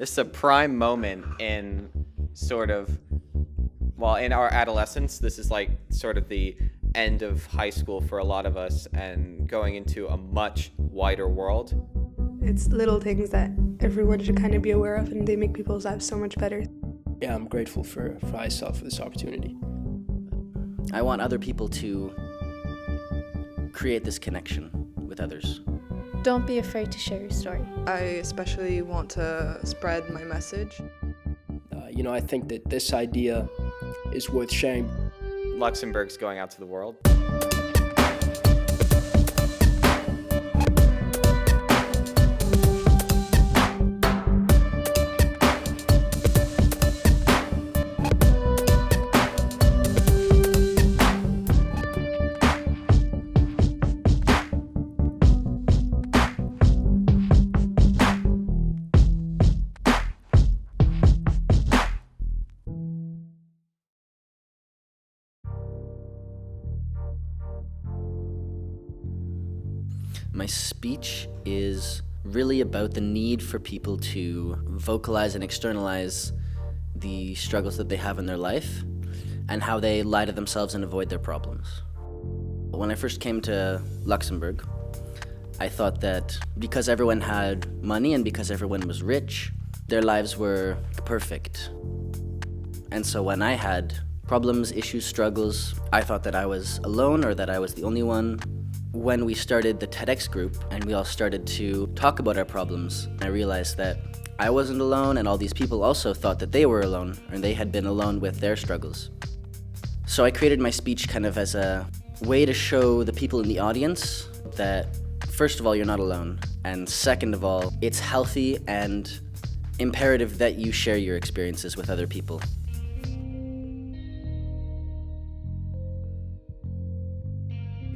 This is a prime moment in in our adolescence. This is like sort of the end of high school for a lot of us and going into a much wider world. It's little things that everyone should kind of be aware of, and they make people's lives so much better. Yeah, I'm grateful for ISL for this opportunity. I want other people to create this connection with others. Don't be afraid to share your story. I especially want to spread my message. I think that this idea is worth sharing. Luxembourg's going out to the world. My speech is really about the need for people to vocalize and externalize the struggles that they have in their life and how they lie to themselves and avoid their problems. When I first came to Luxembourg, I thought that because everyone had money and because everyone was rich, their lives were perfect. And so when I had problems, issues, struggles, I thought that I was alone or that I was the only one. When we started the TEDx group and we all started to talk about our problems, I realized that I wasn't alone and all these people also thought that they were alone and they had been alone with their struggles. So I created my speech kind of as a way to show the people in the audience that, first of all, you're not alone, and second of all, it's healthy and imperative that you share your experiences with other people.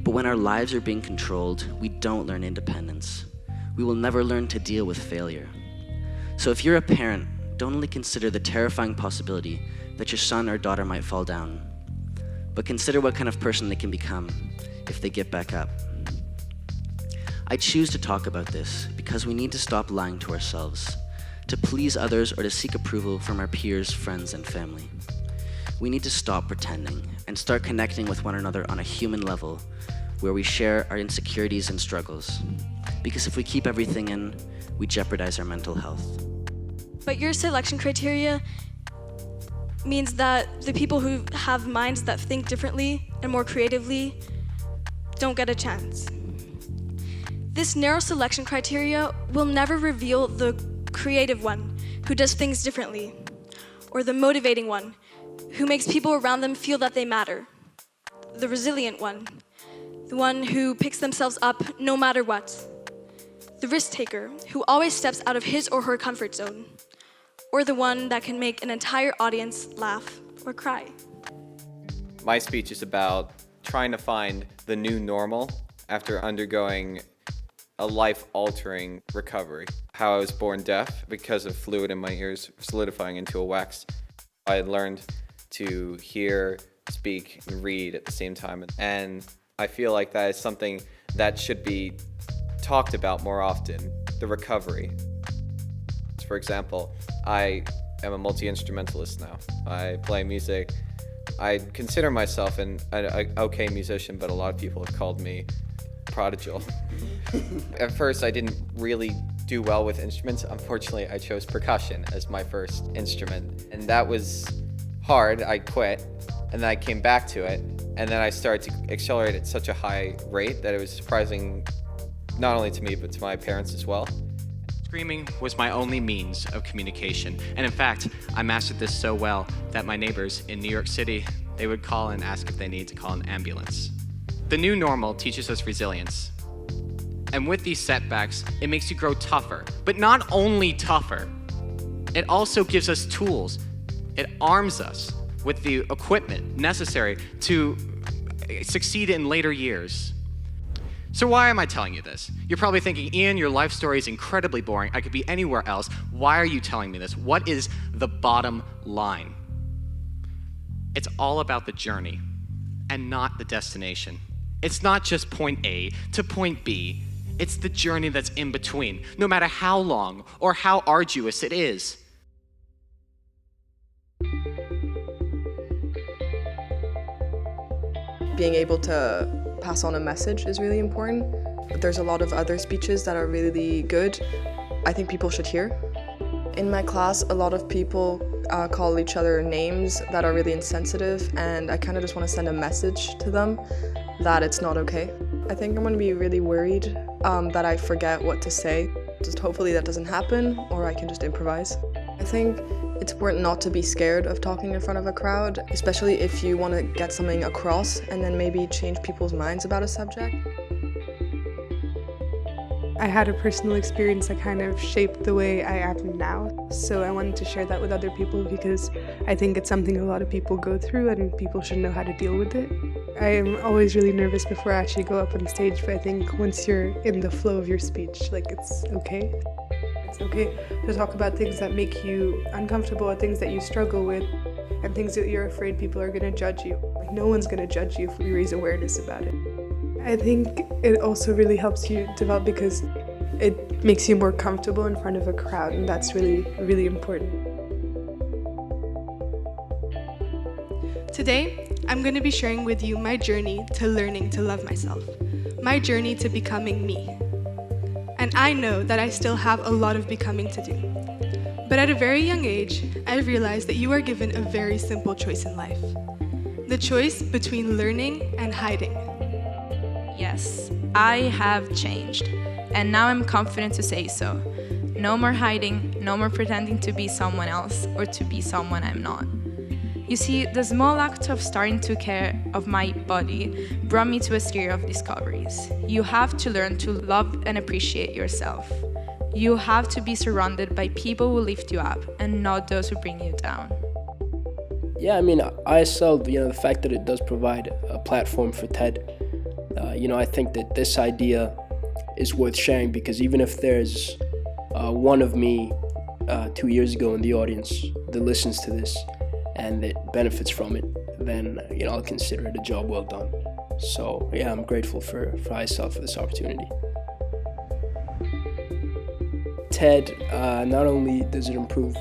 But when our lives are being controlled, we don't learn independence. We will never learn to deal with failure. So if you're a parent, don't only consider the terrifying possibility that your son or daughter might fall down, but consider what kind of person they can become if they get back up. I choose to talk about this because we need to stop lying to ourselves, to please others or to seek approval from our peers, friends, and family. We need to stop pretending and start connecting with one another on a human level where we share our insecurities and struggles. Because if we keep everything in, we jeopardize our mental health. But your selection criteria means that the people who have minds that think differently and more creatively don't get a chance. This narrow selection criteria will never reveal the creative one who does things differently, or the motivating one who makes people around them feel that they matter, the resilient one, the one who picks themselves up no matter what, the risk taker who always steps out of his or her comfort zone, or the one that can make an entire audience laugh or cry. My speech is about trying to find the new normal after undergoing a life-altering recovery. How I was born deaf because of fluid in my ears solidifying into a wax. I had learned to hear, speak, and read at the same time. And I feel like that is something that should be talked about more often, the recovery. For example, I am a multi-instrumentalist now. I play music. I consider myself an okay musician, but a lot of people have called me prodigal. At first, I didn't really do well with instruments. Unfortunately, I chose percussion as my first instrument, and that was hard. I quit, and then I came back to it, and then I started to accelerate at such a high rate that it was surprising not only to me, but to my parents as well. Screaming was my only means of communication. And in fact, I mastered this so well that my neighbors in New York City, they would call and ask if they need to call an ambulance. The new normal teaches us resilience. And with these setbacks, it makes you grow tougher. But not only tougher, it also gives us tools. It arms us with the equipment necessary to succeed in later years. So why am I telling you this? You're probably thinking, Ian, your life story is incredibly boring. I could be anywhere else. Why are you telling me this? What is the bottom line? It's all about the journey and not the destination. It's not just point A to point B. It's the journey that's in between. No matter how long or how arduous it is, being able to pass on a message is really important. There's a lot of other speeches that are really good. I think people should hear. In my class, a lot of people call each other names that are really insensitive, and I kind of just want to send a message to them that it's not okay. I think I'm going to be really worried that I forget what to say. Just hopefully that doesn't happen, or I can just improvise. I think it's important not to be scared of talking in front of a crowd, especially if you want to get something across and then maybe change people's minds about a subject. I had a personal experience that kind of shaped the way I am now, so I wanted to share that with other people because I think it's something a lot of people go through and people should know how to deal with it. I am always really nervous before I actually go up on stage, but I think once you're in the flow of your speech, it's okay. It's okay to talk about things that make you uncomfortable, things that you struggle with, and things that you're afraid people are going to judge you. No one's going to judge you if we raise awareness about it. I think it also really helps you develop because it makes you more comfortable in front of a crowd, and that's really, really important. Today, I'm going to be sharing with you my journey to learning to love myself, my journey to becoming me. And I know that I still have a lot of becoming to do. But at a very young age, I realized that you are given a very simple choice in life. The choice between learning and hiding. Yes, I have changed, and now I'm confident to say so. No more hiding, no more pretending to be someone else or to be someone I'm not. You see, the small act of starting to care of my body brought me to a series of discoveries. You have to learn to love and appreciate yourself. You have to be surrounded by people who lift you up and not those who bring you down. Yeah, I mean, ISL, the fact that it does provide a platform for TED, I think that this idea is worth sharing because even if there's one of me 2 years ago in the audience that listens to this and that benefits from it, then, I'll consider it a job well done. So, yeah, I'm grateful for ISL for this opportunity. TED, not only does it improve,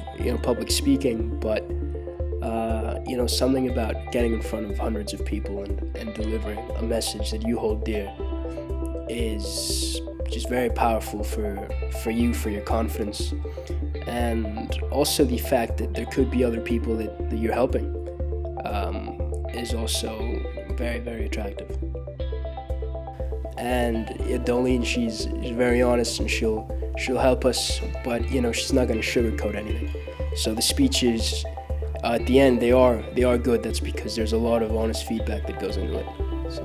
public speaking, but something about getting in front of hundreds of people and delivering a message that you hold dear is just very powerful for you, for your confidence, and also the fact that there could be other people that you're helping is also very, very attractive. And Dolene, she's very honest and she'll help us, but she's not going to sugarcoat anything. So the speeches at the end, they are good. That's because there's a lot of honest feedback that goes into it. So.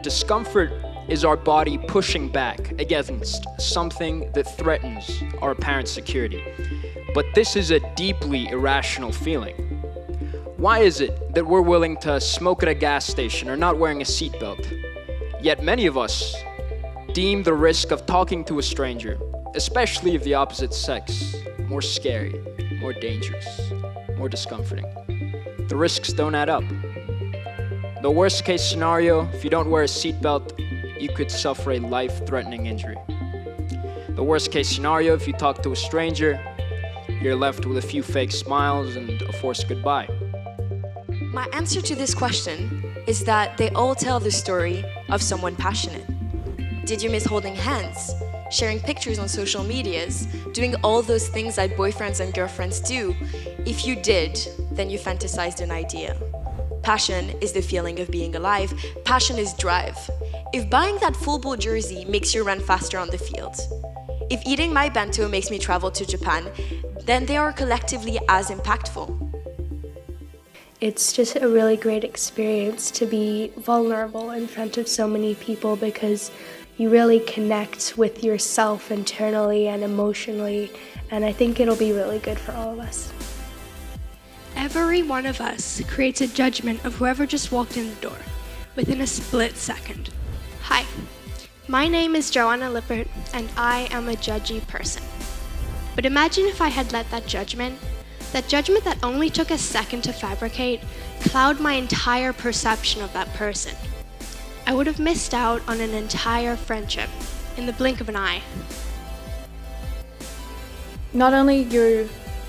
Discomfort is our body pushing back against something that threatens our apparent security. But this is a deeply irrational feeling. Why is it that we're willing to smoke at a gas station or not wearing a seatbelt? Yet many of us deem the risk of talking to a stranger, especially of the opposite sex, more scary, more dangerous, more discomforting. The risks don't add up. The worst case scenario, if you don't wear a seatbelt, you could suffer a life-threatening injury. The worst case scenario, if you talk to a stranger, you're left with a few fake smiles and a forced goodbye. My answer to this question is that they all tell the story of someone passionate. Did you miss holding hands, sharing pictures on social medias, doing all those things that boyfriends and girlfriends do? If you did, then you fantasized an idea. Passion is the feeling of being alive. Passion is drive. If buying that football jersey makes you run faster on the field, if eating my bento makes me travel to Japan, then they are collectively as impactful. It's just a really great experience to be vulnerable in front of so many people because you really connect with yourself internally and emotionally, and I think it'll be really good for all of us. Every one of us creates a judgment of whoever just walked in the door within a split second. Hi, my name is Joanna Lippert, and I am a judgy person. But imagine if I had let that judgment that only took a second to fabricate, cloud my entire perception of that person. I would have missed out on an entire friendship in the blink of an eye. Not only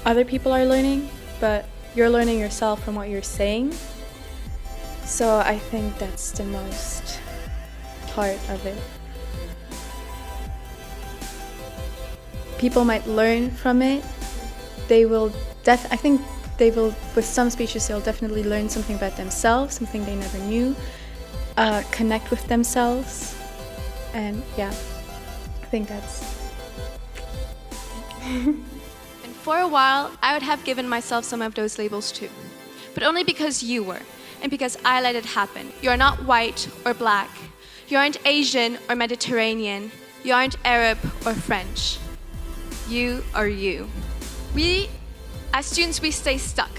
other people are learning, but you're learning yourself from what you're saying. So I think that's the most part of it. People might learn from it. I think they will, with some speeches, they'll definitely learn something about themselves, something they never knew, connect with themselves, and yeah, I think that's... And for a while, I would have given myself some of those labels too. But only because you were, and because I let it happen. You are not white or black. You aren't Asian or Mediterranean. You aren't Arab or French. You are you. We, as students, we stay stuck.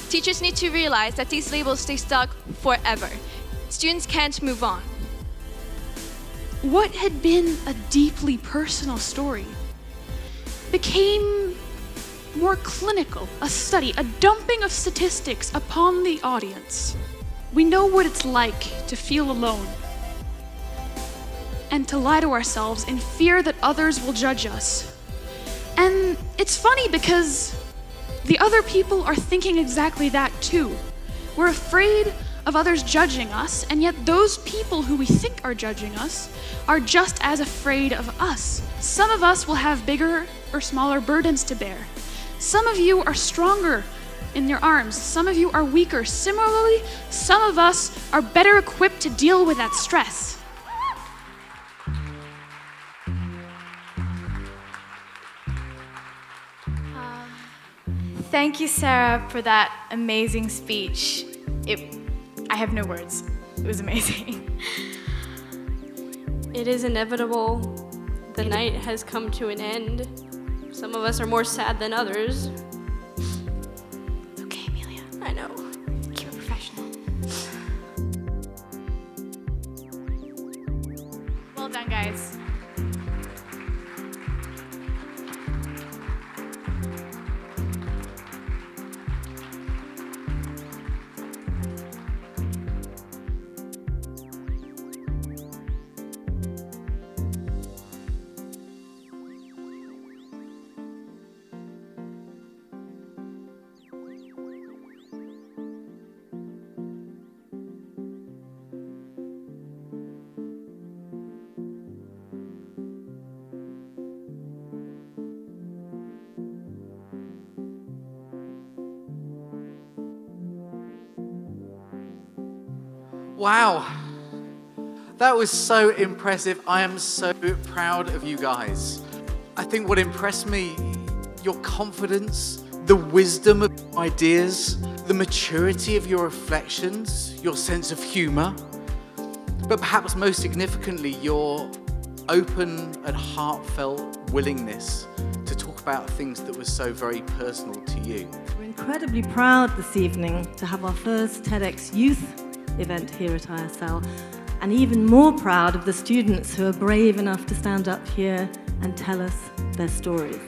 Teachers need to realize that these labels stay stuck forever. Students can't move on. What had been a deeply personal story became more clinical, a study, a dumping of statistics upon the audience. We know what it's like to feel alone and to lie to ourselves in fear that others will judge us. And it's funny because the other people are thinking exactly that too. We're afraid of others judging us, and yet those people who we think are judging us are just as afraid of us. Some of us will have bigger or smaller burdens to bear. Some of you are stronger in your arms. Some of you are weaker. Similarly, some of us are better equipped to deal with that stress. Thank you, Sarah, for that amazing speech. I have no words. It was amazing. It is inevitable. The night has come to an end. Some of us are more sad than others. It's okay, Amelia. I know. Keep it professional. Well done, guys. Wow, that was so impressive. I am so proud of you guys. I think what impressed me, your confidence, the wisdom of your ideas, the maturity of your reflections, your sense of humor, but perhaps most significantly, your open and heartfelt willingness to talk about things that were so very personal to you. We're incredibly proud this evening to have our first TEDx Youth event here at ISL, and even more proud of the students who are brave enough to stand up here and tell us their stories.